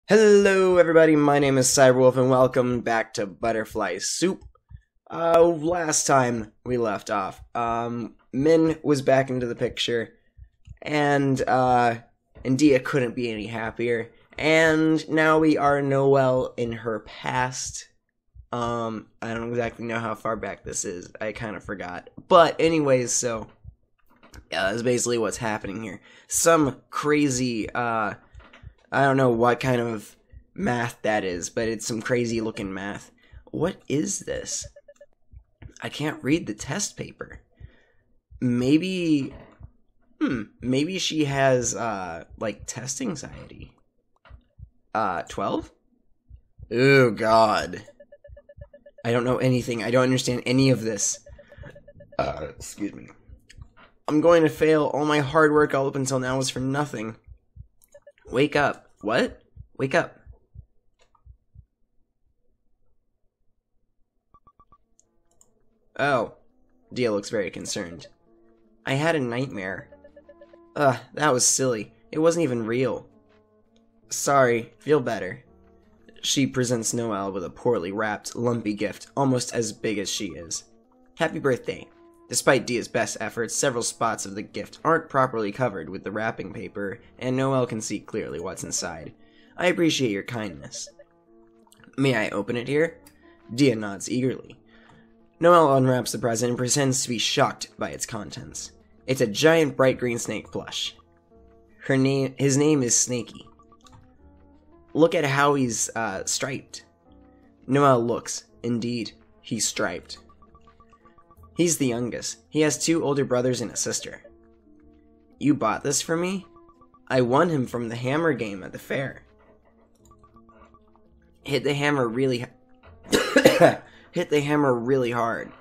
Hello everybody, my name is Cyberwolf and welcome back to Butterfly Soup. Last time we left off, Min was back into the picture, and Dia couldn't be any happier, and now we are Noelle in her past. I don't exactly know how far back this is, I kind of forgot. But anyways, so, yeah, that's basically what's happening here. Some crazy, I don't know what kind of math that is, but it's some crazy looking math. What is this? I can't read the test paper. Maybe she has, like, test anxiety. 12? Oh, God. I don't know anything. I don't understand any of this. Excuse me. I'm going to fail. All my hard work all up until now was for nothing. Wake up. What? Wake up. Oh. Dia looks very concerned. I had a nightmare. That was silly. It wasn't even real. Sorry. Feel better. She presents Noelle with a poorly wrapped, lumpy gift, almost as big as she is. Happy birthday. Despite Dia's best efforts, several spots of the gift aren't properly covered with the wrapping paper, and Noelle can see clearly what's inside. I appreciate your kindness. May I open it here? Dia nods eagerly. Noelle unwraps the present and pretends to be shocked by its contents. It's a giant bright green snake plush. His name is Snaky. Look at how he's, striped. Noelle looks. Indeed, he's striped. He's the youngest. He has 2 older brothers and a sister. You bought this for me? I won him from the hammer game at the fair. Hit the hammer really hard.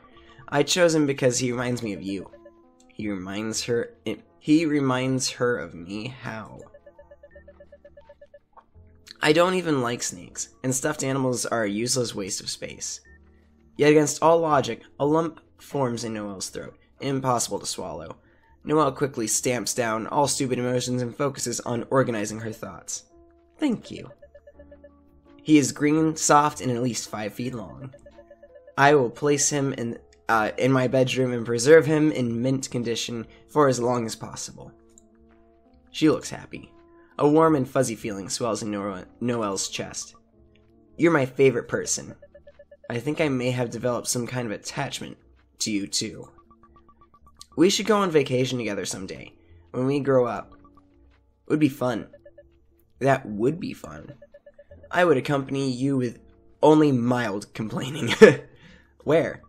I chose him because he reminds me of you. He reminds her of me? How? I don't even like snakes, and stuffed animals are a useless waste of space. Yet against all logic, a lump forms in Noelle's throat, impossible to swallow. Noelle quickly stamps down all stupid emotions and focuses on organizing her thoughts. Thank you. He is green, soft, and at least 5 feet long. I will place him in my bedroom and preserve him in mint condition for as long as possible. She looks happy. A warm and fuzzy feeling swells in Noelle's chest. You're my favorite person. I think I may have developed some kind of attachment to you too. We should go on vacation together someday, when we grow up. It would be fun. That would be fun. I would accompany you with only mild complaining. Where?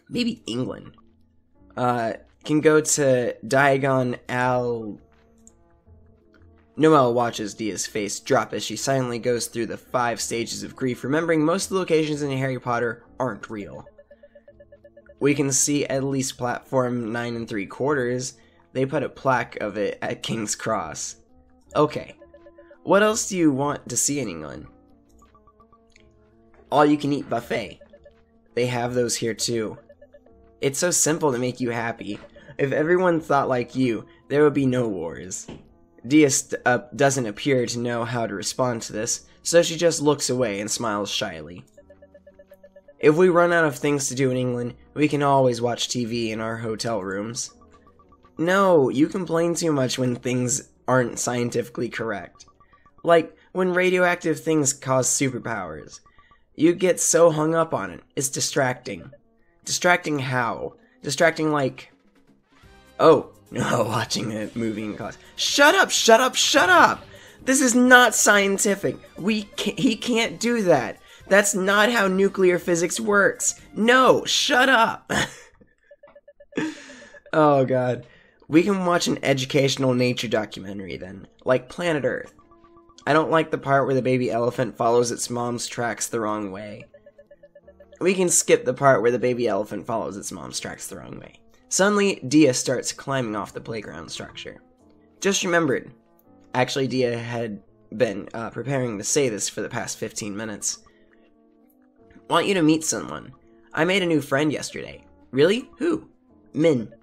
Maybe England. Can go to Diagon Al... Noelle watches Dia's face drop as she silently goes through the 5 stages of grief, remembering most of the locations in Harry Potter aren't real. We can see at least platform 9 3/4. They put a plaque of it at King's Cross. Okay. What else do you want to see in England? All-you-can-eat buffet. They have those here too. It's so simple to make you happy. If everyone thought like you, there would be no wars. Dia doesn't appear to know how to respond to this, so she just looks away and smiles shyly. If we run out of things to do in England, we can always watch TV in our hotel rooms. No, you complain too much when things aren't scientifically correct. Like, when radioactive things cause superpowers. You get so hung up on it. It's distracting. Distracting how? Distracting like... Oh, no, watching a movie in class. Shut up, shut up, shut up! This is not scientific. He can't do that. That's not how nuclear physics works. No, shut up! Oh, God. We can watch an educational nature documentary then, like Planet Earth. I don't like the part where the baby elephant follows its mom's tracks the wrong way. We can skip the part where the baby elephant follows its mom's tracks the wrong way. Suddenly, Dia starts climbing off the playground structure. Just remembered. Actually, Dia had been preparing to say this for the past 15 minutes. Want you to meet someone. I made a new friend yesterday. Really? Who? Min.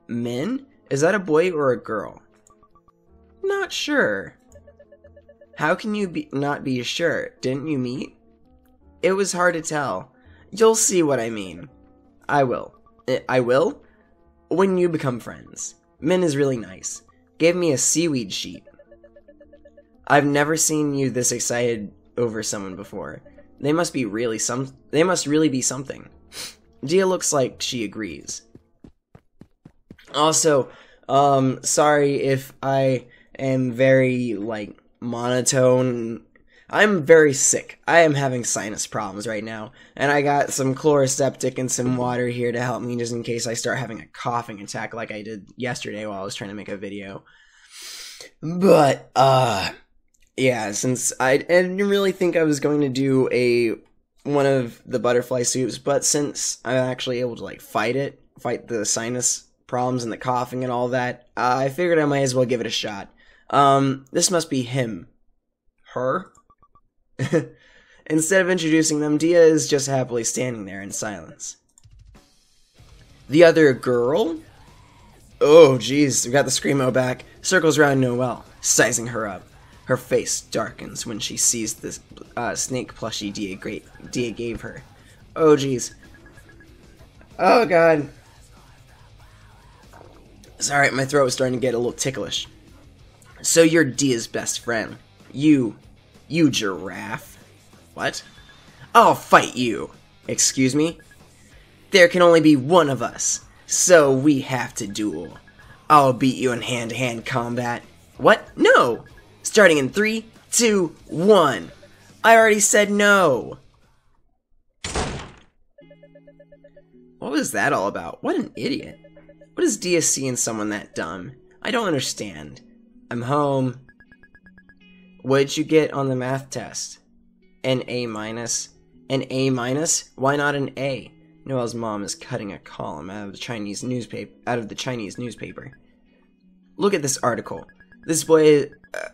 Min? Is that a boy or a girl? Not sure. How can you not be sure? Didn't you meet? It was hard to tell. You'll see what I mean. I will. I will? When you become friends. Min is really nice. Gave me a seaweed sheet. I've never seen you this excited over someone before. They must really be something. Dia looks like she agrees. Also, sorry if I am very, monotone. I'm very sick. I am having sinus problems right now, and I got some Chloroseptic and some water here to help me just in case I start having a coughing attack like I did yesterday while I was trying to make a video. But, yeah, since I didn't really think I was going to do one of the butterfly soups, but since I'm actually able to, fight the sinus problems and the coughing and all that, I figured I might as well give it a shot. This must be him. Her? Instead of introducing them, Dia is just happily standing there in silence. The other girl? Oh, jeez, we got the screamo back. Circles around Noelle, sizing her up. Her face darkens when she sees the snake plushie Dia gave her. Oh, jeez. Oh, God. Sorry, my throat was starting to get a little ticklish. So you're Dia's best friend. You giraffe. What? I'll fight you. Excuse me? There can only be one of us, so we have to duel. I'll beat you in hand-to-hand combat. What? No! Starting in 3, 2, 1. I already said no. What was that all about? What an idiot. What does Dia see in someone that dumb? I don't understand. I'm home. What did you get on the math test? An A-. An A-? Why not an A? Noelle's mom is cutting a column out of the Chinese newspaper. Look at this article. This boy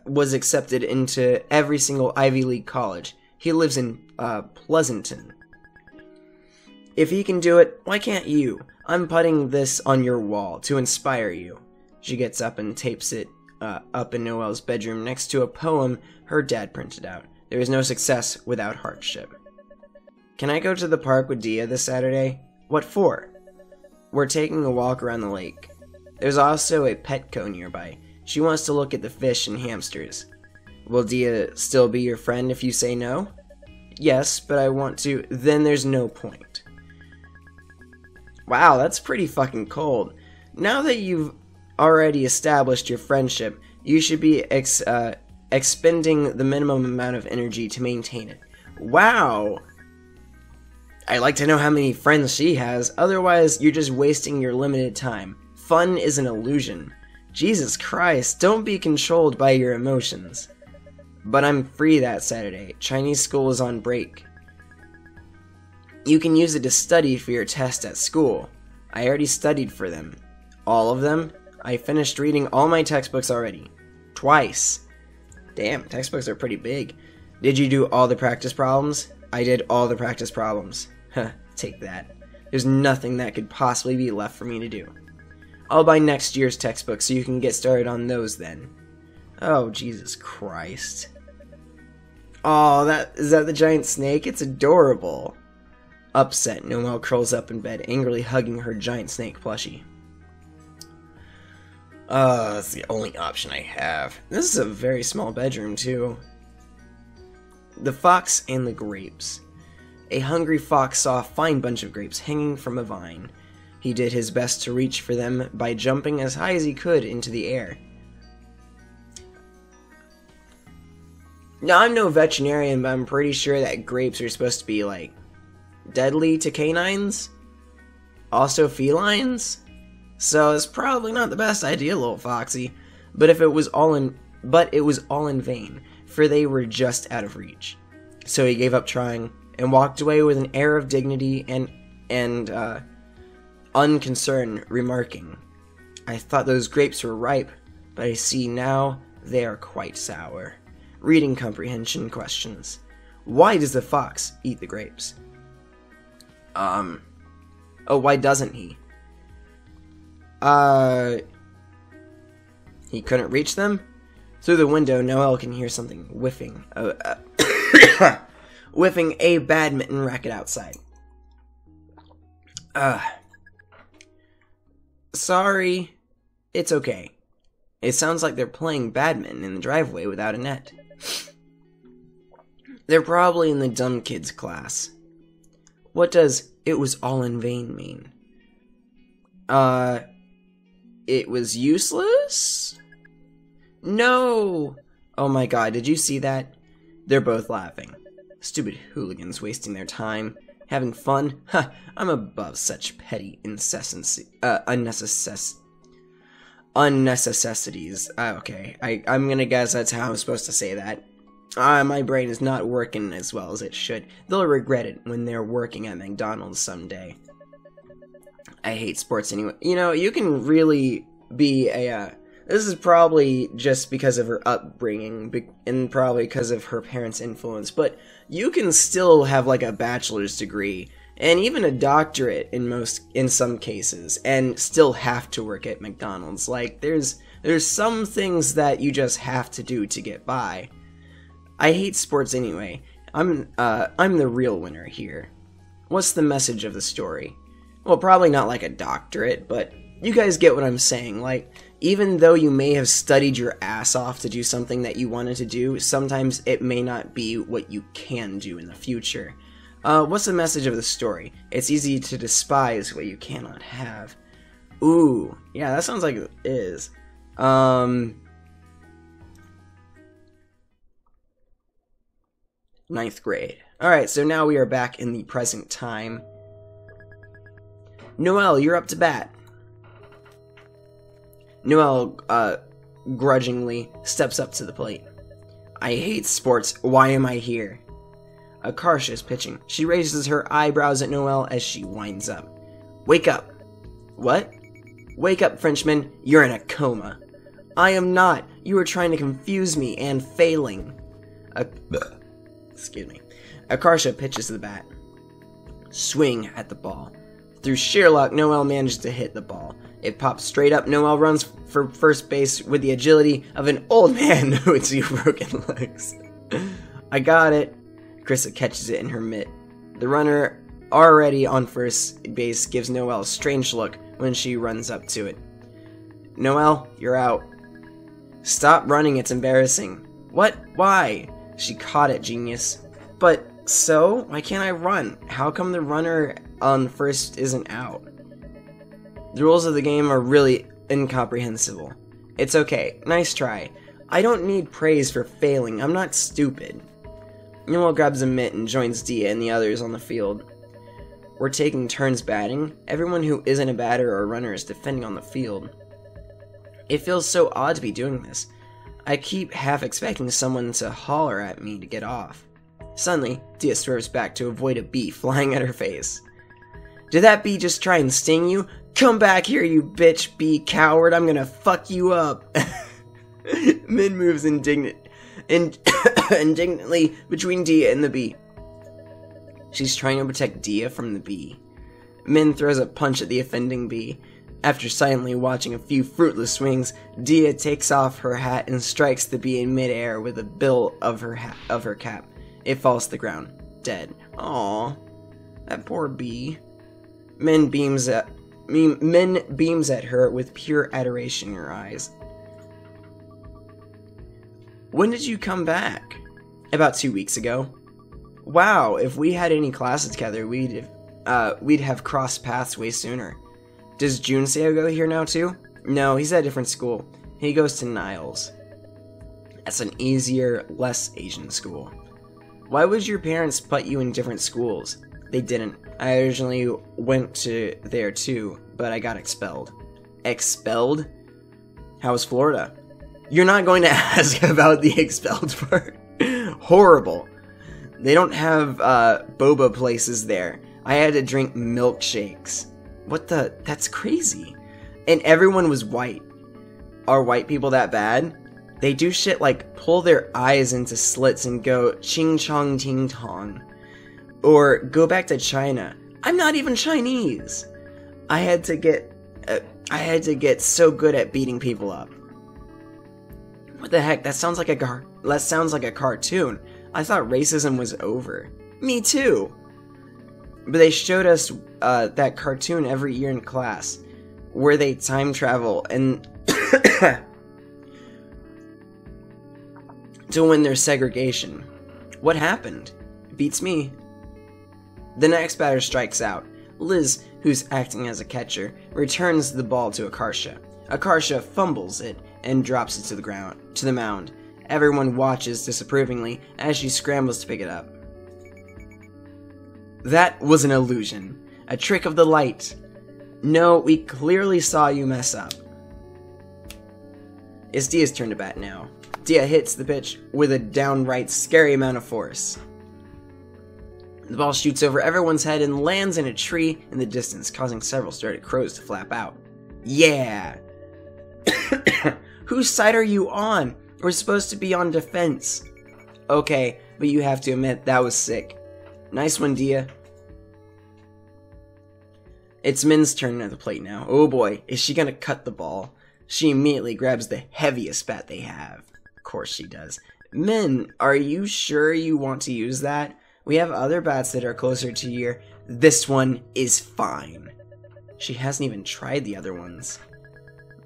was accepted into every single Ivy League college. He lives in Pleasanton. If he can do it, why can't you? I'm putting this on your wall to inspire you. She gets up and tapes it up in Noelle's bedroom next to a poem her dad printed out. There is no success without hardship. Can I go to the park with Dia this Saturday? What for? We're taking a walk around the lake. There's also a Petco nearby. She wants to look at the fish and hamsters. Will Dia still be your friend if you say no? Yes, but I want to. Then there's no point. Wow, that's pretty fucking cold. Now that you've already established your friendship, you should be expending the minimum amount of energy to maintain it. Wow! I'd like to know how many friends she has, otherwise you're just wasting your limited time. Fun is an illusion. Jesus Christ, don't be controlled by your emotions. But I'm free that Saturday. Chinese school is on break. You can use it to study for your test at school. I already studied for them. All of them? I finished reading all my textbooks already. Twice. Damn, textbooks are pretty big. Did you do all the practice problems? I did all the practice problems. Huh, take that. There's nothing that could possibly be left for me to do. I'll buy next year's textbook so you can get started on those then. Oh, Jesus Christ. Oh, is that the giant snake? It's adorable. Upset, Noelle curls up in bed, angrily hugging her giant snake plushie. That's the only option I have. This is a very small bedroom, too. The Fox and the Grapes. A hungry fox saw a fine bunch of grapes hanging from a vine. He did his best to reach for them by jumping as high as he could into the air. Now, I'm no veterinarian, but I'm pretty sure that grapes are supposed to be, deadly to canines? Also felines? So it's probably not the best idea, little foxy. But it was all in vain, for they were just out of reach. So he gave up trying and walked away with an air of dignity and unconcern, remarking, I thought those grapes were ripe, but I see now they are quite sour. Reading comprehension questions. Why does the fox eat the grapes? Oh, why doesn't he? He couldn't reach them? Through the window, Noelle can hear something whiffing. Whiffing a badminton racket outside. Sorry. It's okay. It sounds like they're playing badminton in the driveway without a net. They're probably in the dumb kids class. What does "it was all in vain" mean? It was useless? No! Oh my god, did you see that? They're both laughing. Stupid hooligans wasting their time. Having fun? Ha! I'm above such petty unnecessities. Okay, I'm gonna guess that's how I'm supposed to say that. My brain is not working as well as it should. They'll regret it when they're working at McDonald's someday. I hate sports anyway. You know, you can really be a... this is probably just because of her upbringing, and probably because of her parents' influence, but you can still have like a bachelor's degree, and even a doctorate in some cases, and still have to work at McDonald's. Like, there's some things that you just have to do to get by. I hate sports anyway. I'm the real winner here. What's the message of the story? Well, probably not like a doctorate, but you guys get what I'm saying. Like, even though you may have studied your ass off to do something that you wanted to do, sometimes it may not be what you can do in the future. What's the message of the story? It's easy to despise what you cannot have. Ooh, yeah, that sounds like it is. Ninth grade. Alright, so now we are back in the present time. Noelle, you're up to bat. Noelle, grudgingly steps up to the plate. I hate sports. Why am I here? Akarsha is pitching. She raises her eyebrows at Noelle as she winds up. Wake up. What? Wake up, Frenchman. You're in a coma. I am not. You are trying to confuse me and failing. Excuse me. Akarsha pitches the bat. Swing at the ball. Through sheer luck, Noelle manages to hit the ball. It pops straight up. Noelle runs for first base with the agility of an old man with 2 broken legs. I got it. Krista catches it in her mitt. The runner, already on first base, gives Noelle a strange look when she runs up to it. Noelle, you're out. Stop running, it's embarrassing. What? Why? She caught it, genius. But, so? Why can't I run? How come the runner on first isn't out? The rules of the game are really incomprehensible. It's okay. Nice try. I don't need praise for failing. I'm not stupid. Noelle grabs a mitt and joins Dia and the others on the field. We're taking turns batting. Everyone who isn't a batter or runner is defending on the field. It feels so odd to be doing this. I keep half expecting someone to holler at me to get off. Suddenly, Dia swerves back to avoid a bee flying at her face. Did that bee just try and sting you? Come back here, you bitch, bee coward. I'm gonna fuck you up. Min moves indignantly between Dia and the bee. She's trying to protect Dia from the bee. Min throws a punch at the offending bee. After silently watching a few fruitless swings, Dia takes off her hat and strikes the bee in midair with the bill of her cap. It falls to the ground, dead. Aww, that poor bee. Min beams at her with pure adoration in her eyes. When did you come back? About 2 weeks ago. Wow, if we had any classes together, we'd have crossed paths way sooner. Does Junseo go here now too? No, he's at a different school. He goes to Niles. That's an easier, less Asian school. Why would your parents put you in different schools? They didn't. I originally went to there too, but I got expelled. Expelled? How was Florida? You're not going to ask about the expelled part. Horrible. They don't have boba places there. I had to drink milkshakes. What the? That's crazy. And everyone was white. Are white people that bad? They do shit like pull their eyes into slits and go ching chong ting tong. Or go back to China. I'm not even Chinese. I had to get so good at beating people up. What the heck? That sounds like a cartoon. I thought racism was over. Me too. But they showed us that cartoon every year in class, where they time travel and to win their segregation. What happened? Beats me. The next batter strikes out. Liz, who's acting as a catcher, returns the ball to Akarsha. Akarsha fumbles it and drops it to the mound. Everyone watches disapprovingly as she scrambles to pick it up. That was an illusion. A trick of the light. No, we clearly saw you mess up. It's Dia's turn to bat now. Dia hits the pitch with a downright scary amount of force. The ball shoots over everyone's head and lands in a tree in the distance, causing several startled crows to flap out. Yeah! Whose side are you on? We're supposed to be on defense. Okay, but you have to admit that was sick. Nice one, Dia. It's Min's turn at the plate now. Oh boy, is she gonna cut the ball? She immediately grabs the heaviest bat they have. Of course she does. Min, are you sure you want to use that? We have other bats that are closer to your... This one is fine. She hasn't even tried the other ones.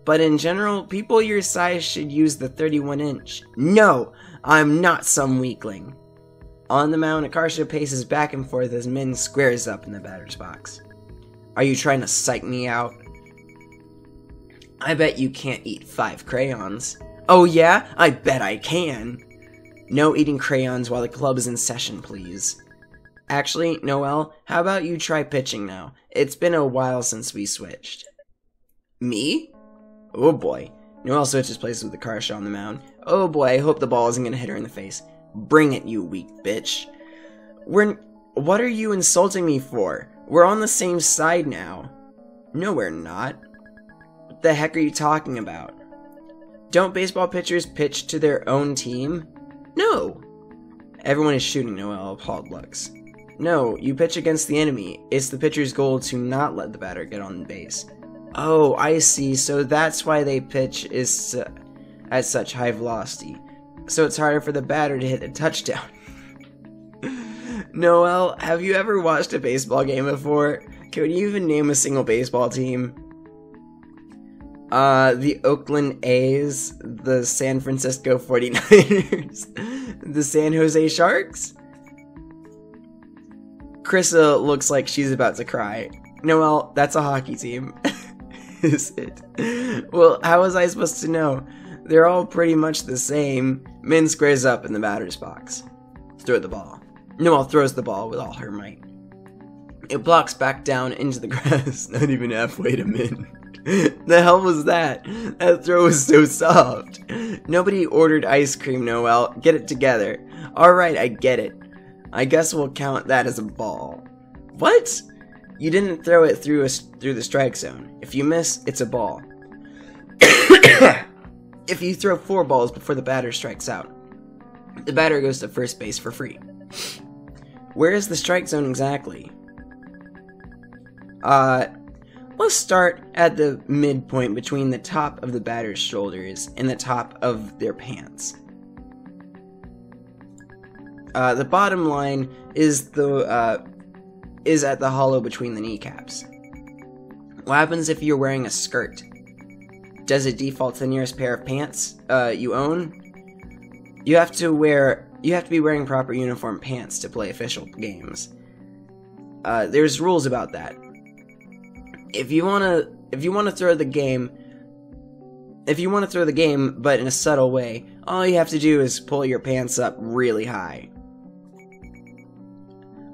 But in general, people your size should use the 31-inch. No, I'm not some weakling. On the mound, Akarsha paces back and forth as Min squares up in the batter's box. Are you trying to psych me out? I bet you can't eat 5 crayons. Oh yeah? I bet I can. No eating crayons while the club is in session, please. Actually, Noelle, how about you try pitching now? It's been a while since we switched. Me? Oh boy. Noelle switches places with Akarsha on the mound. Oh boy, I hope the ball isn't gonna hit her in the face. Bring it, you weak bitch. What are you insulting me for? We're on the same side now. No, we're not. What the heck are you talking about? Don't baseball pitchers pitch to their own team? No. Everyone is shooting Noelle appalled looks. No, you pitch against the enemy. It's the pitcher's goal to not let the batter get on base. Oh, I see. So that's why they pitch is at such high velocity. So it's harder for the batter to hit a touchdown. Noelle, have you ever watched a baseball game before? Can you even name a single baseball team? The Oakland A's, the San Francisco 49ers, the San Jose Sharks? Krissa looks like she's about to cry. Noelle, that's a hockey team. Is it? Well, how was I supposed to know? They're all pretty much the same. Min squares up in the batter's box. Throw the ball. Noelle throws the ball with all her might. It blocks back down into the grass, not even halfway to Min. The hell was that? That throw was so soft. Nobody ordered ice cream, Noelle. Get it together. Alright, I get it. I guess we'll count that as a ball. What? You didn't throw it through the strike zone. If you miss, it's a ball. If you throw 4 balls before the batter strikes out, the batter goes to first base for free. Where is the strike zone exactly? Let's start at the midpoint between the top of the batter's shoulders and the top of their pants. The bottom line is at the hollow between the kneecaps. What happens if you're wearing a skirt? Does it default to the nearest pair of pants you own? You have to be wearing proper uniform pants to play official games. There's rules about that. If you wanna throw the game, but in a subtle way, all you have to do is pull your pants up really high.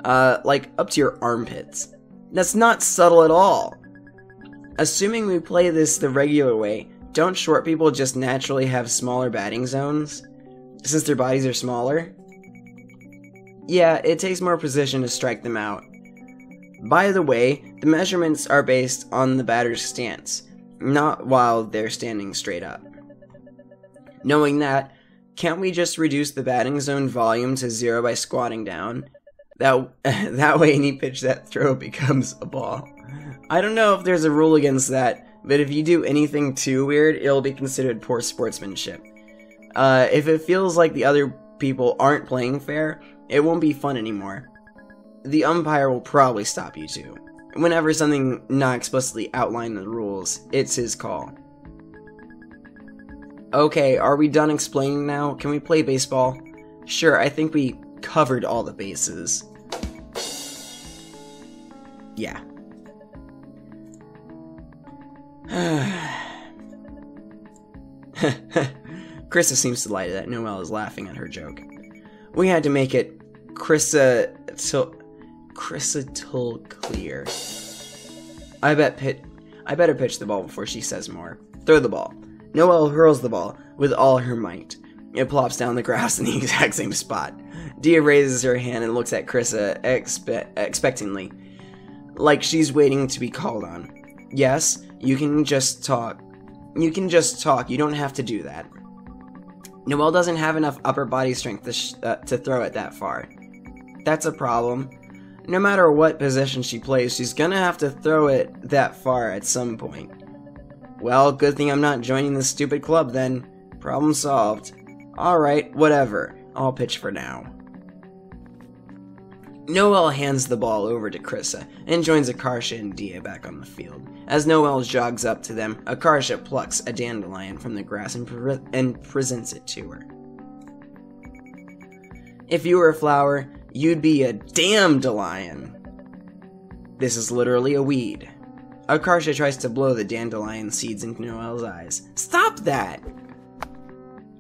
Like up to your armpits. That's not subtle at all. Assuming we play this the regular way, don't short people just naturally have smaller batting zones? Since their bodies are smaller? Yeah, it takes more precision to strike them out. By the way, the measurements are based on the batter's stance, not while they're standing straight up. Knowing that, can't we just reduce the batting zone volume to 0 by squatting down? That way any pitch that throw becomes a ball. I don't know if there's a rule against that, but if you do anything too weird, it'll be considered poor sportsmanship. If it feels like the other people aren't playing fair, it won't be fun anymore. The umpire will probably stop you too. Whenever something not explicitly outlined in the rules, it's his call. Okay, are we done explaining now? Can we play baseball? Sure, I think we covered all the bases. Yeah. Krista seems delighted that Noelle is laughing at her joke. We had to make it crystal clear. I better pitch the ball before she says more. Throw the ball. Noelle hurls the ball with all her might. It plops down the grass in the exact same spot. Dia raises her hand and looks at Krista expectantly, like she's waiting to be called on. Yes, you can just talk. You don't have to do that. Noelle doesn't have enough upper body strength to throw it that far. That's a problem. No matter what position she plays, she's gonna have to throw it that far at some point. Well, good thing I'm not joining this stupid club then. Problem solved. Alright, whatever. I'll pitch for now. Noelle hands the ball over to Krista and joins Akarsha and Dia back on the field. As Noelle jogs up to them, Akarsha plucks a dandelion from the grass and presents it to her. If you were a flower, you'd be a dandelion. This is literally a weed. Akarsha tries to blow the dandelion seeds into Noelle's eyes. Stop that!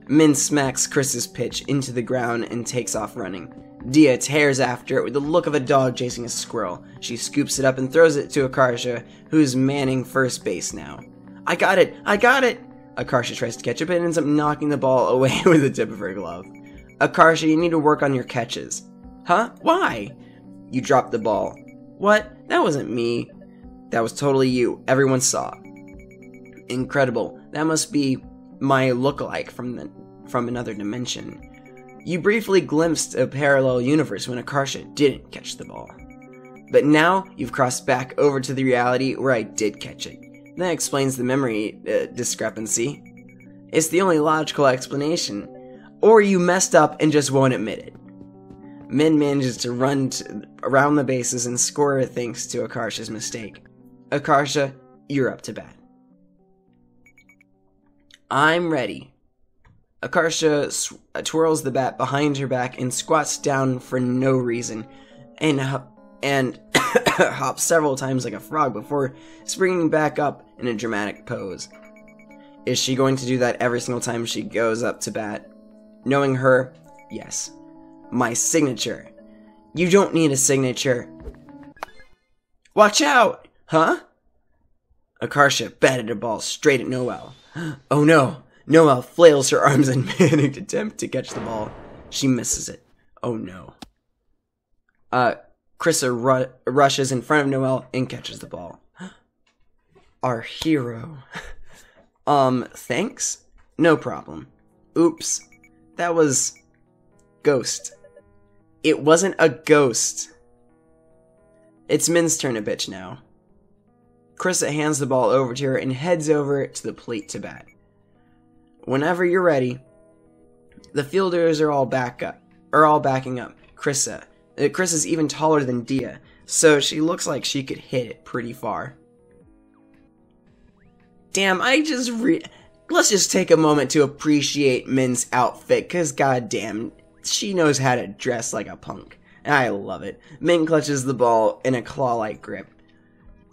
Min smacks Krista's pitch into the ground and takes off running. Dia tears after it with the look of a dog chasing a squirrel. She scoops it up and throws it to Akarsha, who's manning first base now. I got it! I got it! Akarsha tries to catch it, but ends up knocking the ball away with the tip of her glove. Akarsha, you need to work on your catches. Huh? Why? You dropped the ball. What? That wasn't me. That was totally you. Everyone saw. Incredible. That must be my lookalike from another dimension. You briefly glimpsed a parallel universe when Akarsha didn't catch the ball. But now you've crossed back over to the reality where I did catch it. That explains the memory discrepancy. It's the only logical explanation. Or you messed up and just won't admit it. Min manages to run around the bases and score thanks to Akarsha's mistake. Akarsha, you're up to bat. I'm ready. Akarsha twirls the bat behind her back and squats down for no reason, and hops several times like a frog before springing back up in a dramatic pose. Is she going to do that every single time she goes up to bat? Knowing her, yes. My signature. You don't need a signature. Watch out! Huh? Akarsha batted a ball straight at Noelle. Oh no! Noelle flails her arms in panicked attempt to catch the ball. She misses it. Oh no. Krista rushes in front of Noelle and catches the ball. Our hero. Thanks? No problem. Oops. That was... ghost. It wasn't a ghost. It's Min's turn to pitch now. Krista hands the ball over to her and heads over to the plate to bat. Whenever you're ready. The fielders are all backing up. Krista's even taller than Dia, so she looks like she could hit it pretty far. Damn, let's just take a moment to appreciate Min's outfit, cause goddamn, she knows how to dress like a punk. I love it. Min clutches the ball in a claw-like grip.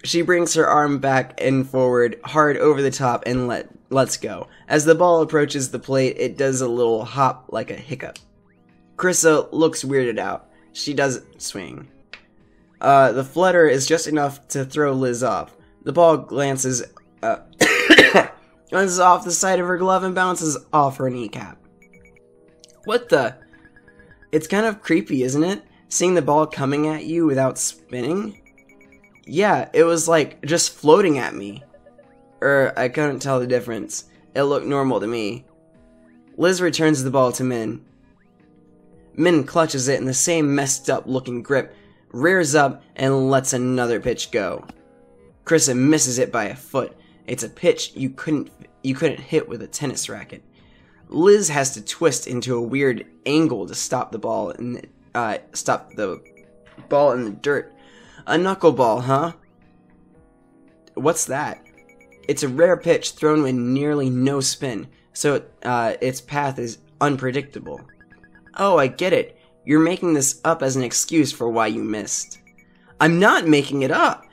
She brings her arm back and forward, hard over the top, and lets go. As the ball approaches the plate, it does a little hop like a hiccup. Krista looks weirded out. She doesn't swing. The flutter is just enough to throw Liz off. The ball glances off the side of her glove and bounces off her kneecap. What the? It's kind of creepy, isn't it? Seeing the ball coming at you without spinning? Yeah, it was like just floating at me. I couldn't tell the difference. It looked normal to me. Liz returns the ball to Min. Min clutches it in the same messed up looking grip, rears up, and lets another pitch go. Krista misses it by a foot. It's a pitch you couldn't hit with a tennis racket. Liz has to twist into a weird angle to stop the ball in the dirt. A knuckleball, huh? What's that? It's a rare pitch thrown with nearly no spin, so its path is unpredictable. Oh, I get it. You're making this up as an excuse for why you missed. I'm not making it up.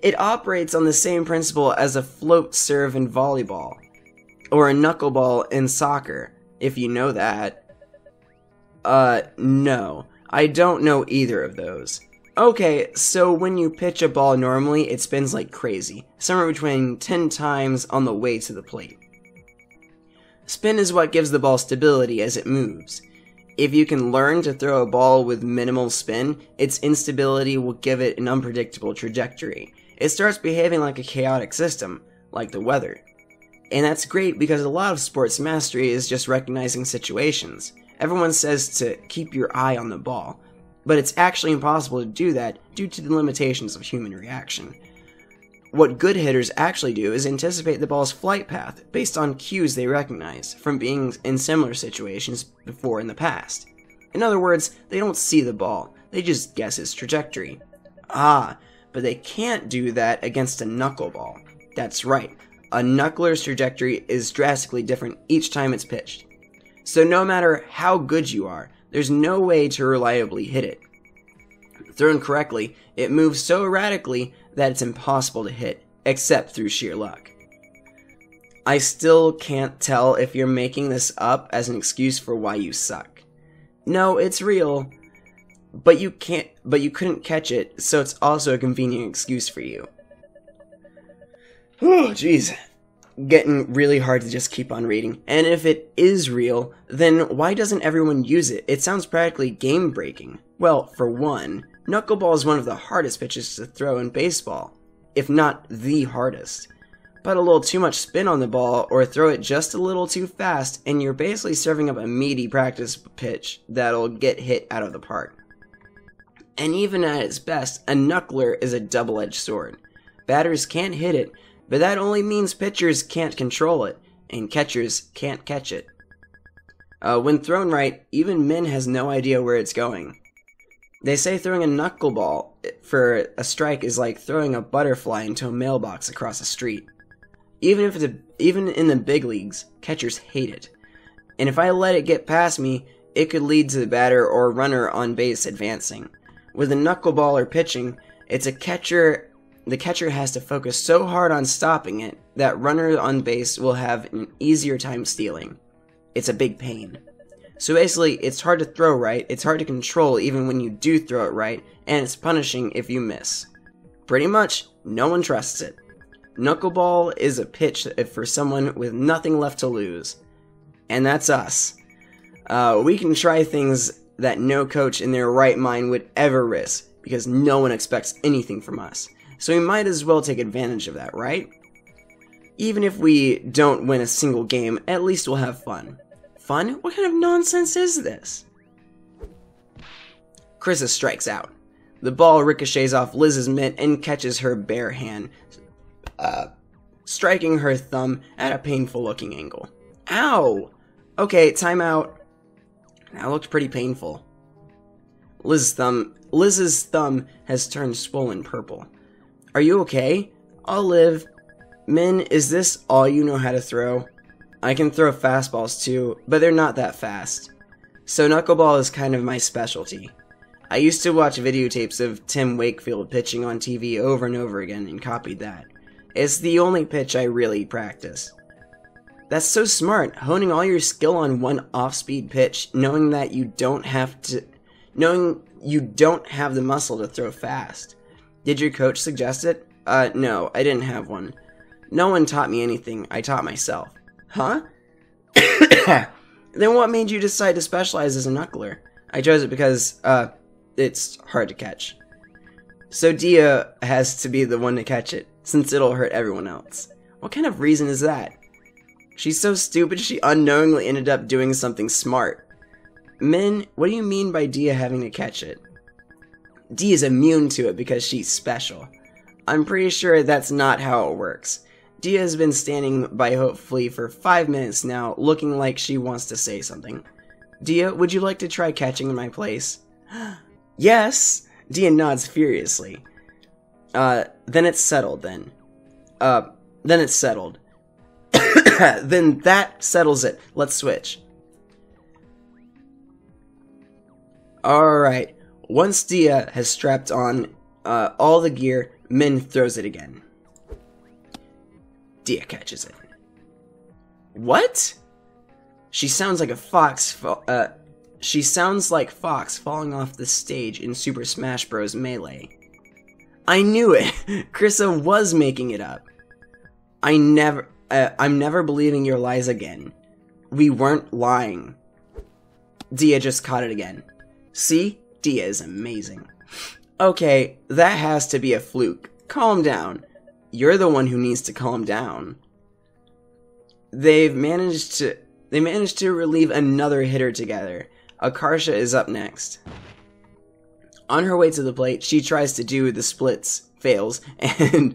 It operates on the same principle as a float serve in volleyball, or a knuckleball in soccer, if you know that. No. I don't know either of those. Okay, so when you pitch a ball normally, it spins like crazy, somewhere between 10 times on the way to the plate. Spin is what gives the ball stability as it moves. If you can learn to throw a ball with minimal spin, its instability will give it an unpredictable trajectory. It starts behaving like a chaotic system, like the weather. And that's great because a lot of sports mastery is just recognizing situations. Everyone says to keep your eye on the ball, but it's actually impossible to do that due to the limitations of human reaction. What good hitters actually do is anticipate the ball's flight path based on cues they recognize from being in similar situations before in the past. In other words, they don't see the ball, they just guess its trajectory. Ah, but they can't do that against a knuckleball. That's right, a knuckler's trajectory is drastically different each time it's pitched. So no matter how good you are, there's no way to reliably hit it. Thrown correctly, it moves so erratically that it's impossible to hit, except through sheer luck. I still can't tell if you're making this up as an excuse for why you suck. No, it's real, but you couldn't catch it, so it's also a convenient excuse for you. Oh, jeez. Getting really hard to just keep on reading. And if it is real, then why doesn't everyone use it? It sounds practically game-breaking. Well, for one, knuckleball is one of the hardest pitches to throw in baseball, if not the hardest. Put a little too much spin on the ball or throw it just a little too fast and you're basically serving up a meaty practice pitch that'll get hit out of the park. And even at its best, a knuckler is a double-edged sword. Batters can't hit it, but that only means pitchers can't control it, and catchers can't catch it. When thrown right, even Min has no idea where it's going. They say throwing a knuckleball for a strike is like throwing a butterfly into a mailbox across the street. Even in the big leagues, catchers hate it. And if I let it get past me, it could lead to the batter or runner on base advancing. With a knuckleball or pitching, the catcher has to focus so hard on stopping it that runner on base will have an easier time stealing. It's a big pain. So basically, it's hard to throw right, it's hard to control even when you do throw it right, and it's punishing if you miss. Pretty much, no one trusts it. Knuckleball is a pitch for someone with nothing left to lose. And that's us. We can try things that no coach in their right mind would ever risk, because no one expects anything from us. So we might as well take advantage of that, right? Even if we don't win a single game, at least we'll have fun. Fun? What kind of nonsense is this? Krista strikes out. The ball ricochets off Liz's mitt and catches her bare hand, striking her thumb at a painful-looking angle. Ow! Okay, time out. That looked pretty painful. Liz's thumb has turned swollen purple. Are you okay? I'll live. Min, is this all you know how to throw? I can throw fastballs too, but they're not that fast. So knuckleball is kind of my specialty. I used to watch videotapes of Tim Wakefield pitching on TV over and over again and copied that. It's the only pitch I really practice. That's so smart, honing all your skill on one off-speed pitch, knowing you don't have the muscle to throw fast. Did your coach suggest it? No, I didn't have one. No one taught me anything, I taught myself. Huh? Then what made you decide to specialize as a knuckler? I chose it because, it's hard to catch. So Dia has to be the one to catch it, since it'll hurt everyone else. What kind of reason is that? She's so stupid she unknowingly ended up doing something smart. Min, what do you mean by Dia having to catch it? Dia is immune to it because she's special. I'm pretty sure that's not how it works. Dia has been standing by hopefully for 5 minutes now, looking like she wants to say something. Dia, would you like to try catching in my place? Yes! Dia nods furiously. Then it's settled then. Then it's settled. Then that settles it. Let's switch. Alright. Once Dia has strapped on all the gear, Min throws it again. Dia catches it. What? She sounds like a fox. She sounds like Fox falling off the stage in Super Smash Bros. Melee. I knew it. Krissa was making it up. I'm never believing your lies again. We weren't lying. Dia just caught it again. See? Dia is amazing. Okay, that has to be a fluke. Calm down. You're the one who needs to calm down. They managed to relieve another hitter together. Akarsha is up next. On her way to the plate, she tries to do the splits, fails, and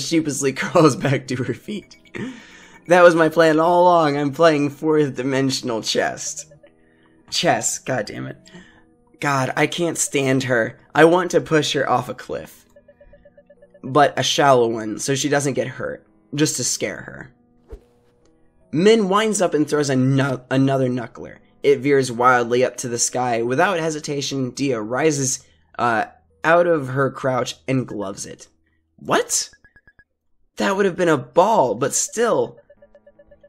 sheepishly crawls back to her feet. That was my plan all along. I'm playing fourth dimensional chess. Chess, god damn it. God, I can't stand her. I want to push her off a cliff. But a shallow one, so she doesn't get hurt. Just to scare her. Min winds up and throws another knuckler. It veers wildly up to the sky. Without hesitation, Dia rises out of her crouch and gloves it. What? That would have been a ball, but still.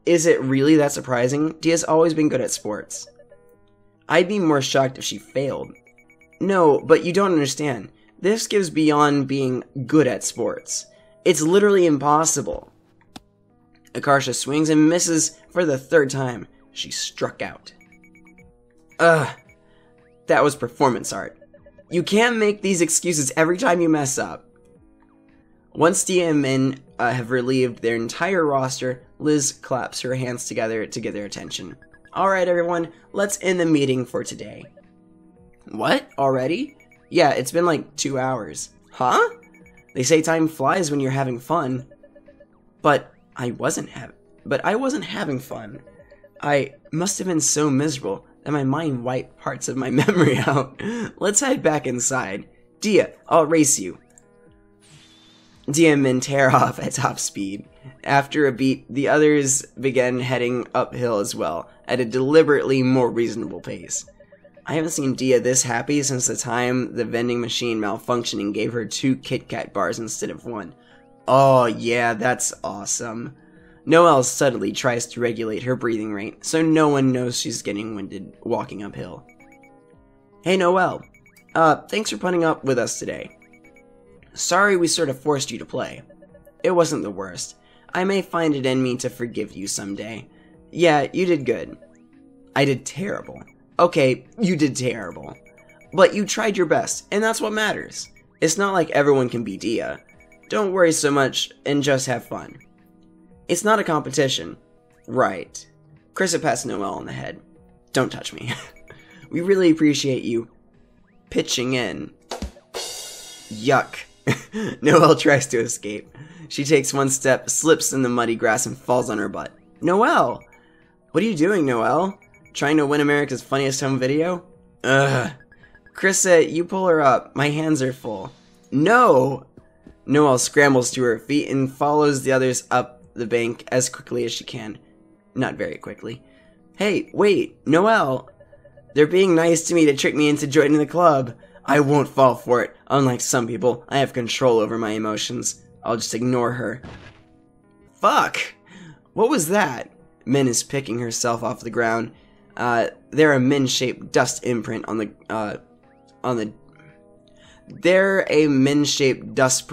Is it really that surprising? Dia's always been good at sports. I'd be more shocked if she failed. No, but you don't understand. This gives beyond being good at sports. It's literally impossible. Akarsha swings and misses for the third time. She struck out. Ugh. That was performance art. You can't make these excuses every time you mess up. Once Dia and Min have relieved their entire roster, Liz claps her hands together to get their attention. Alright everyone, let's end the meeting for today. What? Already? Yeah, it's been like 2 hours. Huh? They say time flies when you're having fun. But I wasn't having fun. I must have been so miserable that my mind wiped parts of my memory out. Let's head back inside. Dia, I'll race you. Dia and Min tear off at top speed. After a beat, the others began heading uphill as well, at a deliberately more reasonable pace. I haven't seen Dia this happy since the time the vending machine malfunctioning gave her 2 Kit Kat bars instead of 1. Oh yeah, that's awesome. Noelle subtly tries to regulate her breathing rate, so no one knows she's getting winded walking uphill. Hey Noelle, thanks for putting up with us today. Sorry we sort of forced you to play. It wasn't the worst. I may find it in me to forgive you someday. Yeah, you did good. I did terrible. Okay, you did terrible. But you tried your best, and that's what matters. It's not like everyone can be Dia. Don't worry so much, and just have fun. It's not a competition. Right. Krissa pats Noelle on the head. Don't touch me. We really appreciate you pitching in. Yuck. Noelle tries to escape. She takes one step, slips in the muddy grass, and falls on her butt. Noelle! What are you doing, Noelle? Trying to win America's Funniest Home Video? Ugh. Krissa, you pull her up. My hands are full. No! Noelle scrambles to her feet and follows the others up the bank as quickly as she can. Not very quickly. Hey, wait, Noelle! They're being nice to me to trick me into joining the club. I won't fall for it. Unlike some people, I have control over my emotions. I'll just ignore her. Fuck! What was that? Min is picking herself off the ground. They're a min-shaped dust imprint on the They're a min-shaped dust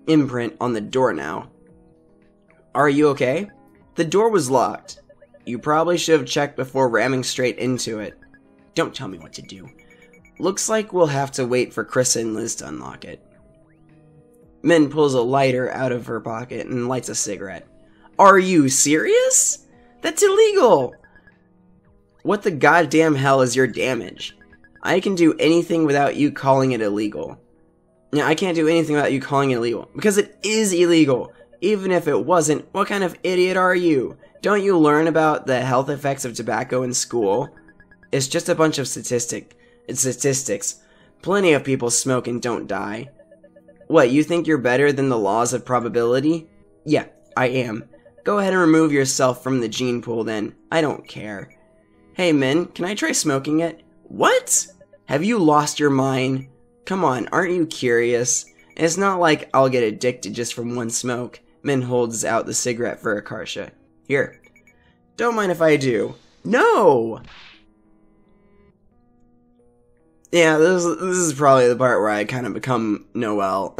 imprint on the door now. Are you okay? The door was locked. You probably should have checked before ramming straight into it. Don't tell me what to do. Looks like we'll have to wait for Krissa and Liz to unlock it. Min pulls a lighter out of her pocket and lights a cigarette. Are you serious? That's illegal! What the goddamn hell is your damage? I can do anything without you calling it illegal. Yeah, I can't do anything without you calling it illegal. Because it is illegal. Even if it wasn't, what kind of idiot are you? Don't you learn about the health effects of tobacco in school? It's just a bunch of statistics. Plenty of people smoke and don't die. What, you think you're better than the laws of probability? Yeah, I am. Go ahead and remove yourself from the gene pool then. I don't care. Hey Min, can I try smoking it? What? Have you lost your mind? Come on, aren't you curious? It's not like I'll get addicted just from one smoke. Min holds out the cigarette for Akarsha. Here. Don't mind if I do. No! Yeah, this is probably the part where I kind of become Noelle.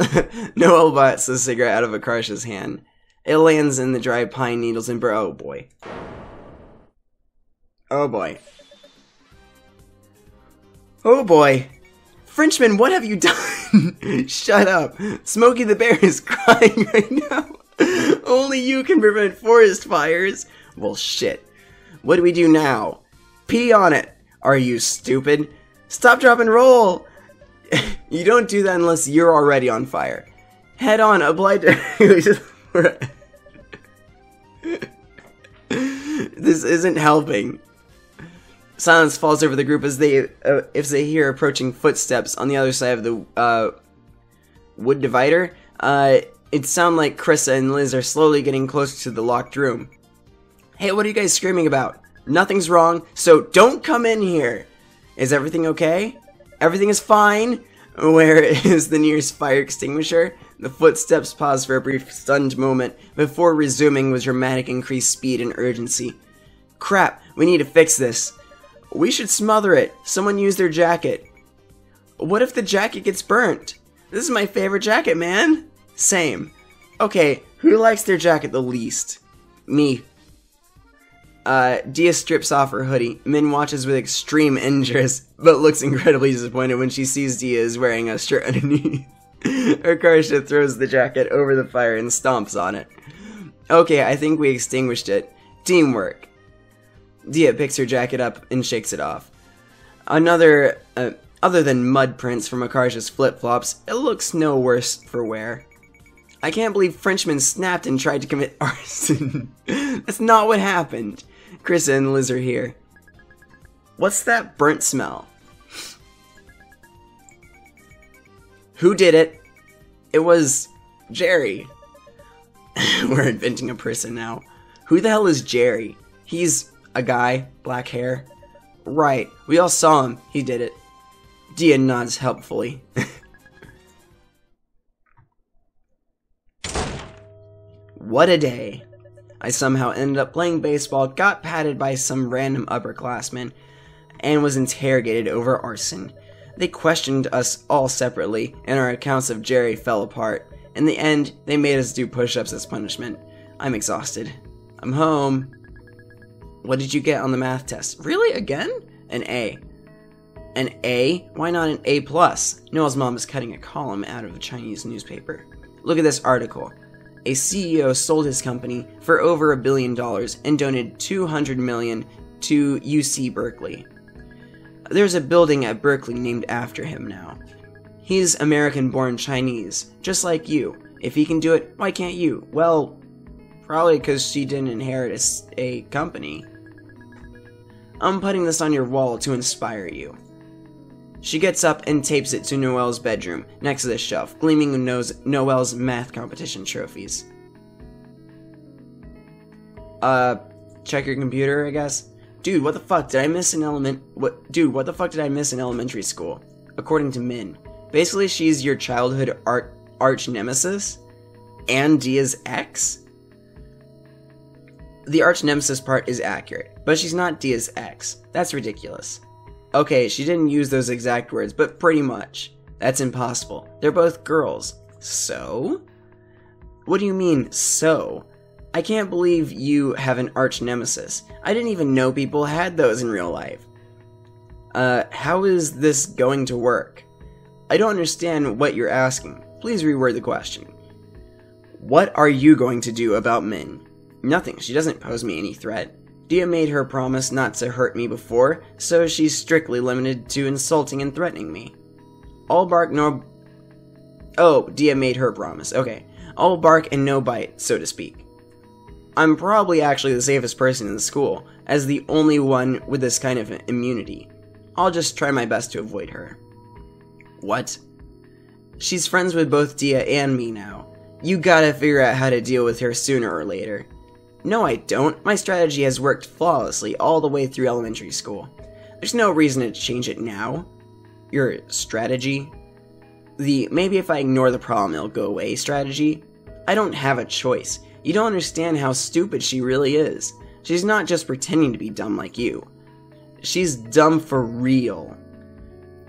Noelle bites the cigarette out of Akarsha's hand. It lands in the dry pine needles and oh boy. Oh boy. Oh boy. Frenchman, what have you done? Shut up. Smokey the Bear is crying right now. Only you can prevent forest fires. Well, shit. What do we do now? Pee on it. Are you stupid? Stop, drop, and roll. You don't do that unless you're already on fire. Head on, apply to... This isn't helping. Silence falls over the group as they hear approaching footsteps on the other side of the wood divider. It sounds like Krissa and Liz are slowly getting closer to the locked room. Hey, what are you guys screaming about? Nothing's wrong, so don't come in here. Is everything okay? Everything is fine. Where is the nearest fire extinguisher? The footsteps pause for a brief stunned moment before resuming with dramatic increased speed and urgency. Crap, we need to fix this. We should smother it. Someone use their jacket. What if the jacket gets burnt? This is my favorite jacket, man. Same. Okay, who likes their jacket the least? Me. Dia strips off her hoodie. Min watches with extreme interest, but looks incredibly disappointed when she sees Dia is wearing a shirt underneath. Akarsha throws the jacket over the fire and stomps on it. Okay, I think we extinguished it. Teamwork. Dia picks her jacket up and shakes it off. Other than mud prints from Akarsha's flip-flops, it looks no worse for wear. I can't believe Frenchman snapped and tried to commit arson. That's not what happened. Krissa and Liz are here. What's that burnt smell? Who did it? It was Jerry. We're inventing a person now. Who the hell is Jerry? He's a guy, black hair. Right, we all saw him. He did it. Dia nods helpfully. What a day. I somehow ended up playing baseball, got patted by some random upperclassmen, and was interrogated over arson. They questioned us all separately, and our accounts of Jerry fell apart. In the end, they made us do push-ups as punishment. I'm exhausted. I'm home. What did you get on the math test? Really? Again? An A. An A? Why not an A+? Noelle's mom is cutting a column out of a Chinese newspaper. Look at this article. A CEO sold his company for over $1 billion and donated $200 million to UC Berkeley. There's a building at Berkeley named after him now. He's American-born Chinese, just like you. If he can do it, why can't you? Well, probably because she didn't inherit a company. I'm putting this on your wall to inspire you. She gets up and tapes it to Noelle's bedroom, next to the shelf, gleaming with Noelle's math competition trophies. Check your computer, I guess? Dude, what the fuck did I miss in what the fuck did I miss in elementary school? According to Min. Basically, she's your childhood arch nemesis? And Dia's ex? The arch nemesis part is accurate, but she's not Dia's ex. That's ridiculous. Okay, she didn't use those exact words, but pretty much. That's impossible. They're both girls. So? What do you mean, so? I can't believe you have an arch nemesis. I didn't even know people had those in real life. How is this going to work? I don't understand what you're asking. Please reword the question. What are you going to do about Min? Nothing. She doesn't pose me any threat. Dia made her promise not to hurt me before, so she's strictly limited to insulting and threatening me. All bark no... Oh, Dia made her promise. Okay. all bark and no bite, so to speak. I'm probably actually the safest person in the school, as the only one with this kind of immunity. I'll just try my best to avoid her. What? She's friends with both Dia and me now. You gotta figure out how to deal with her sooner or later. No, I don't. My strategy has worked flawlessly all the way through elementary school. There's no reason to change it now. Your strategy? The maybe if I ignore the problem it'll go away strategy? I don't have a choice. You don't understand how stupid she really is. She's not just pretending to be dumb like you. She's dumb for real.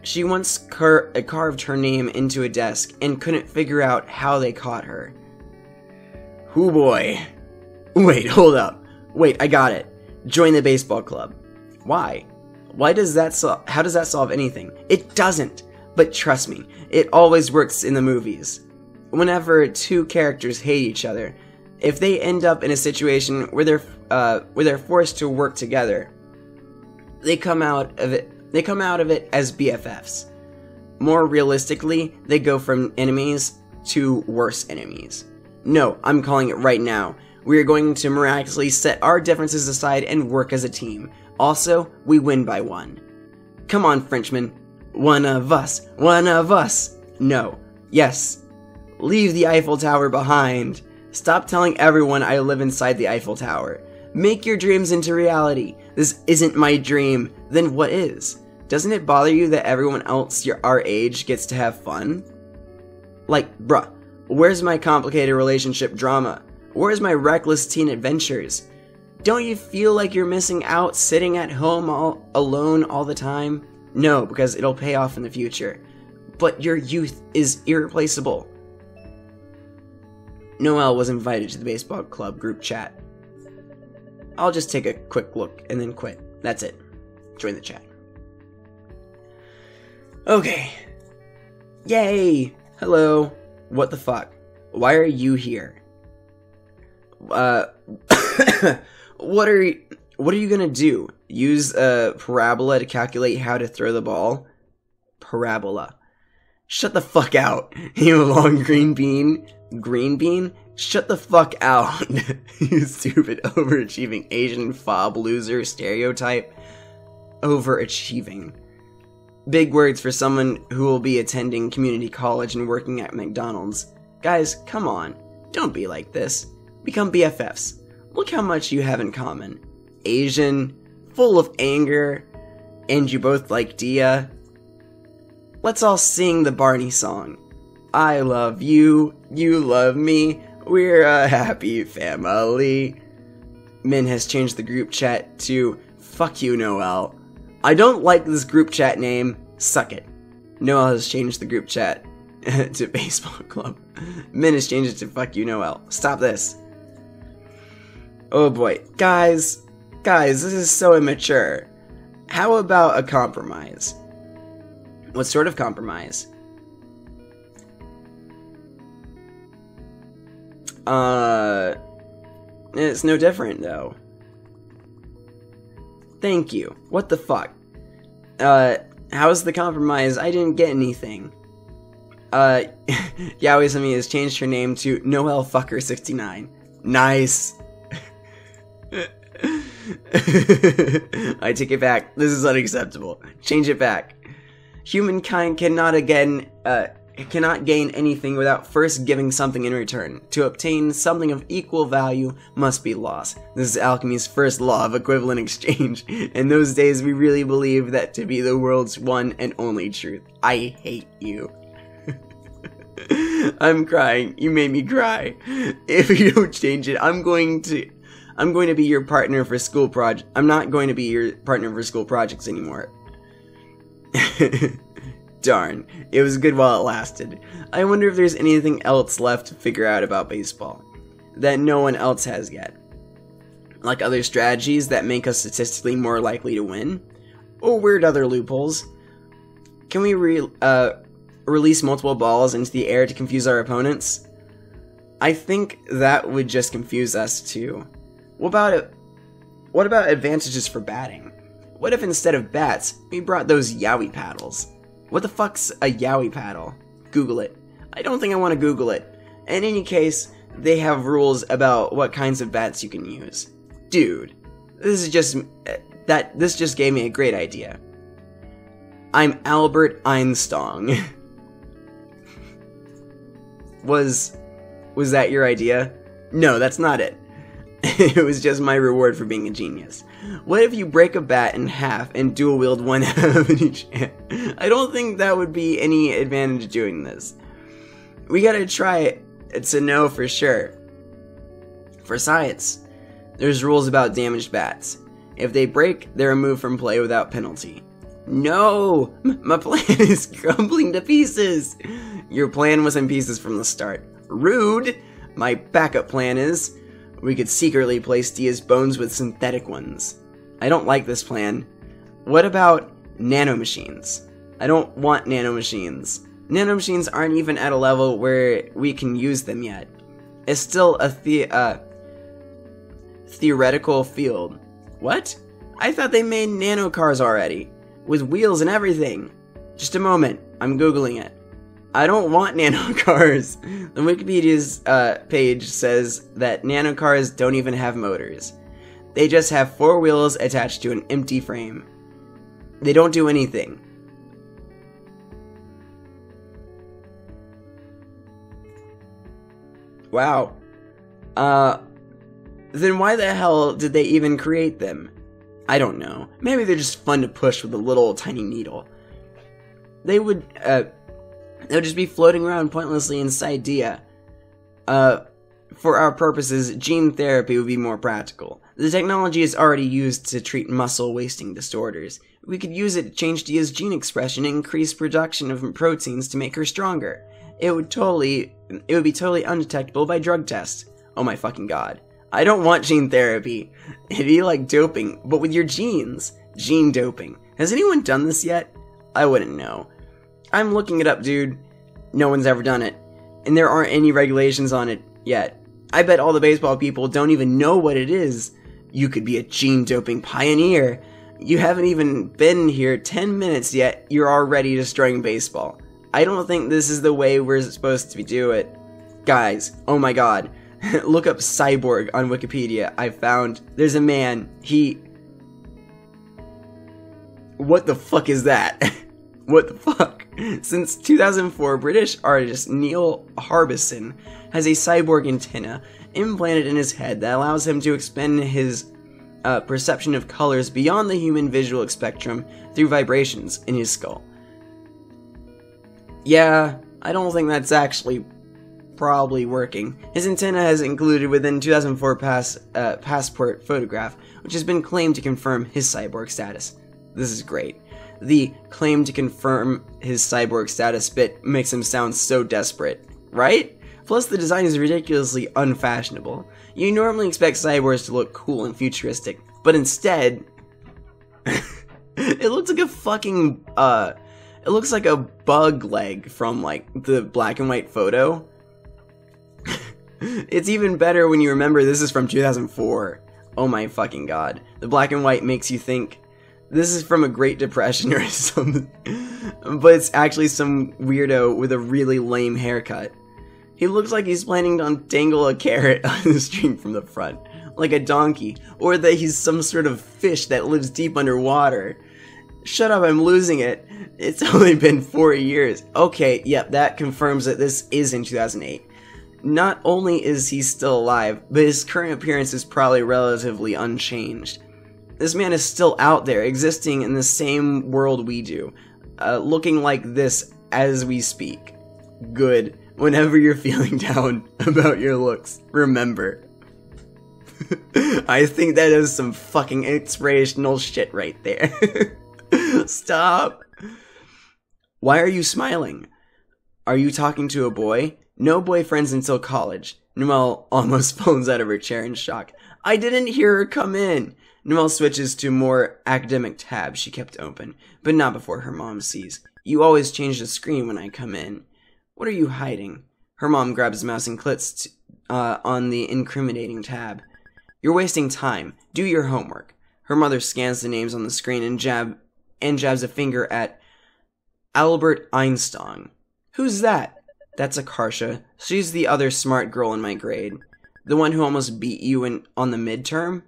She once carved her name into a desk and couldn't figure out how they caught her. Hoo boy. Wait, hold up. Wait, I got it. Join the baseball club. Why? How does that solve anything? It doesn't. But trust me, it always works in the movies. Whenever two characters hate each other, if they end up in a situation where they're forced to work together, they come out of it as BFFs. More realistically, they go from enemies to worse enemies. No, I'm calling it right now. We are going to miraculously set our differences aside and work as a team. Also, we win by one. Come on, Frenchman. One of us. One of us. No. Yes. Leave the Eiffel Tower behind. Stop telling everyone I live inside the Eiffel Tower. Make your dreams into reality. This isn't my dream. Then what is? Doesn't it bother you that everyone else our age gets to have fun? Like, bruh, where's my complicated relationship drama? Where's my reckless teen adventures? Don't you feel like you're missing out sitting at home alone all the time? No, because it'll pay off in the future. But your youth is irreplaceable. Noelle was invited to the baseball club group chat. I'll just take a quick look and then quit. That's it. Join the chat. Okay. Yay! Hello. What the fuck? Why are you here? What are you gonna do? Use a parabola to calculate how to throw the ball? Parabola. Shut the fuck out, you long green bean. Green bean? Shut the fuck out, you stupid overachieving Asian fob loser stereotype. Overachieving. Big words for someone who will be attending community college and working at McDonald's. Guys, come on. Don't be like this. Become BFFs. Look how much you have in common. Asian, full of anger, and you both like Dia. Let's all sing the Barney song. I love you, you love me, we're a happy family. Min has changed the group chat to fuck you, Noelle. I don't like this group chat name, suck it. Noelle has changed the group chat to baseball club. Min has changed it to fuck you, Noelle. Stop this. Oh boy. Guys, this is so immature. How about a compromise? What sort of compromise? It's no different, though. Thank you. What the fuck? How's the compromise? I didn't get anything. Yaoi-sami has changed her name to Noelle Fucker 69. Nice. I take it back. This is unacceptable. Change it back. Humankind cannot gain anything without first giving something in return. To obtain something of equal value must be lost. This is alchemy's first law of equivalent exchange. In those days, we really believed that to be the world's one and only truth. I hate you. I'm crying. You made me cry. If you don't change it, I'm going to be your partner for school project. I'm not going to be your partner for school projects anymore. Darn, it was good while it lasted. I wonder if there's anything else left to figure out about baseball that no one else has yet. Like other strategies that make us statistically more likely to win? Or weird other loopholes? Can we release multiple balls into the air to confuse our opponents? I think that would just confuse us too. What about advantages for batting? What if instead of bats, we brought those yaoi paddles? What the fuck's a yaoi paddle? Google it. I don't think I want to Google it. In any case, they have rules about what kinds of bats you can use. Dude, this just gave me a great idea. I'm Albert Einstein. Was that your idea? No, that's not it. It was just my reward for being a genius. What if you break a bat in half and dual wield one half in each hand? I don't think that would be any advantage doing this. We gotta try it to know for sure. For science, there's rules about damaged bats. If they break, they're removed from play without penalty. No! My plan is crumbling to pieces! Your plan was in pieces from the start. Rude! My backup plan is, we could secretly place Dia's bones with synthetic ones. I don't like this plan. What about nanomachines? I don't want nanomachines. Nanomachines aren't even at a level where we can use them yet. It's still a theoretical field. What? I thought they made nanocars already, with wheels and everything. Just a moment, I'm googling it. I don't want nanocars. The Wikipedia's page says that nanocars don't even have motors. They just have 4 wheels attached to an empty frame. They don't do anything. Wow. Then why the hell did they even create them? I don't know. Maybe they're just fun to push with a little tiny needle. They would just be floating around pointlessly inside Dia. For our purposes, gene therapy would be more practical. The technology is already used to treat muscle wasting disorders. We could use it to change Dia's gene expression and increase production of proteins to make her stronger. It would be totally undetectable by drug tests. Oh my fucking god. I don't want gene therapy. It'd be like doping, but with your genes. Gene doping. Has anyone done this yet? I wouldn't know. I'm looking it up, dude. No one's ever done it. And there aren't any regulations on it yet. I bet all the baseball people don't even know what it is. You could be a gene doping pioneer. You haven't even been here 10 minutes yet, you're already destroying baseball. I don't think this is the way we're supposed to do it. Guys, oh my god. Look up cyborg on Wikipedia. I found there's a man. What the fuck is that? What the fuck? Since 2004, British artist Neil Harbison has a cyborg antenna implanted in his head that allows him to expand his perception of colors beyond the human visual spectrum through vibrations in his skull. Yeah, I don't think that's actually probably working. His antenna is included within 2004 passport photograph, which has been claimed to confirm his cyborg status. This is great. The claim to confirm his cyborg status bit makes him sound so desperate, right? Plus the design is ridiculously unfashionable. You normally expect cyborgs to look cool and futuristic, but instead, it looks like a fucking, it looks like a bug leg from like the black and white photo. It's even better when you remember this is from 2004. Oh my fucking god. The black and white makes you think this is from a Great Depression or something. But it's actually some weirdo with a really lame haircut. He looks like he's planning to untangle a carrot on the string from the front, like a donkey, or that he's some sort of fish that lives deep underwater. Shut up, I'm losing it. It's only been 4 years. Okay, yep, that confirms that this is in 2008. Not only is he still alive, but his current appearance is probably relatively unchanged. This man is still out there, existing in the same world we do, looking like this as we speak. Good. Whenever you're feeling down about your looks, remember. I think that is some fucking inspirational shit right there. Stop. Why are you smiling? Are you talking to a boy? No boyfriends until college. Noelle almost falls out of her chair in shock. I didn't hear her come in. Noelle switches to a more academic tab she kept open, but not before her mom sees. You always change the screen when I come in. What are you hiding? Her mom grabs the mouse and clicks on the incriminating tab. You're wasting time. Do your homework. Her mother scans the names on the screen and jabs a finger at Albert Einstein. Who's that? That's Akarsha. She's the other smart girl in my grade. The one who almost beat you on the midterm?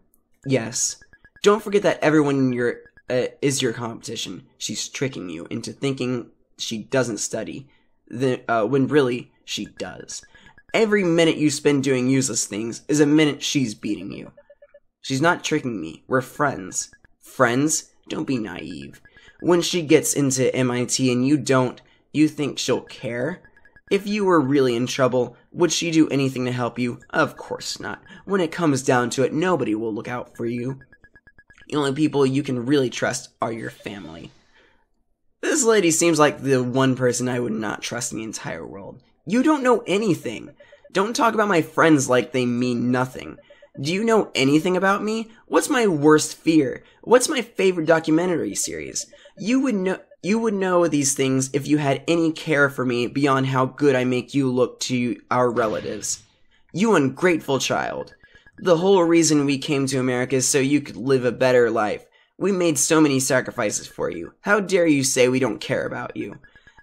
Yes. Don't forget that everyone in your is your competition. She's tricking you into thinking she doesn't study, when really she does. Every minute you spend doing useless things is a minute she's beating you. She's not tricking me. We're friends. Friends? Don't be naive. When she gets into MIT and you don't, you think she'll care? If you were really in trouble, would she do anything to help you? Of course not. When it comes down to it, nobody will look out for you. The only people you can really trust are your family. This lady seems like the one person I would not trust in the entire world. You don't know anything. Don't talk about my friends like they mean nothing. Do you know anything about me? What's my worst fear? What's my favorite documentary series? You would know these things if you had any care for me beyond how good I make you look to our relatives. You ungrateful child. The whole reason we came to America is so you could live a better life. We made so many sacrifices for you. How dare you say we don't care about you?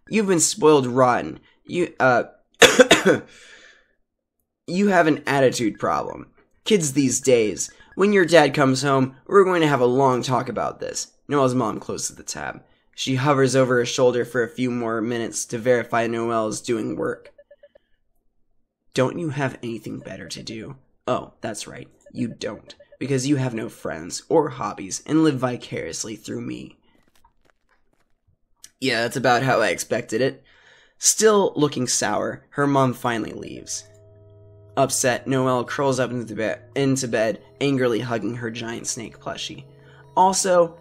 You've been spoiled rotten. You have an attitude problem. Kids these days. When your dad comes home, we're going to have a long talk about this. Noelle's mom closes the tab. She hovers over her shoulder for a few more minutes to verify Noelle is doing work. Don't you have anything better to do? Oh, that's right. You don't. Because you have no friends or hobbies and live vicariously through me. Yeah, that's about how I expected it. Still looking sour, her mom finally leaves. Upset, Noelle curls up into bed, angrily hugging her giant snake plushie. Also,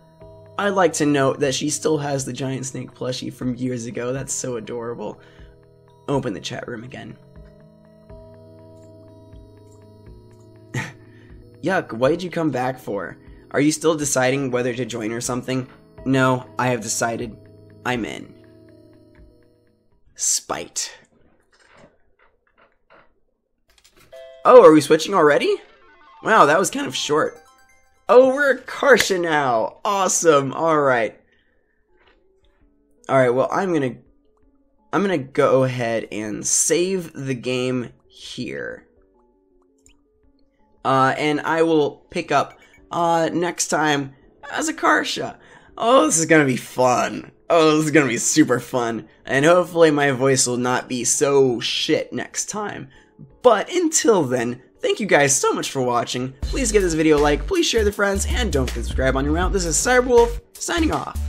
I'd like to note that she still has the giant snake plushie from years ago. That's so adorable. Open the chat room again. Yuck, what did you come back for? Are you still deciding whether to join or something? No, I have decided. I'm in. Spite. Oh, are we switching already? Wow, that was kind of short. Oh, we're Akarsha now. Awesome. Alright. Alright, well, I'm gonna go ahead and save the game here. And I will pick up next time as Akarsha. Oh, this is gonna be fun. Oh, this is gonna be super fun. And hopefully my voice will not be so shit next time. But until then, thank you guys so much for watching. Please give this video a like, please share with your friends, and don't forget to subscribe on your way out. This is Cyberwolf, signing off.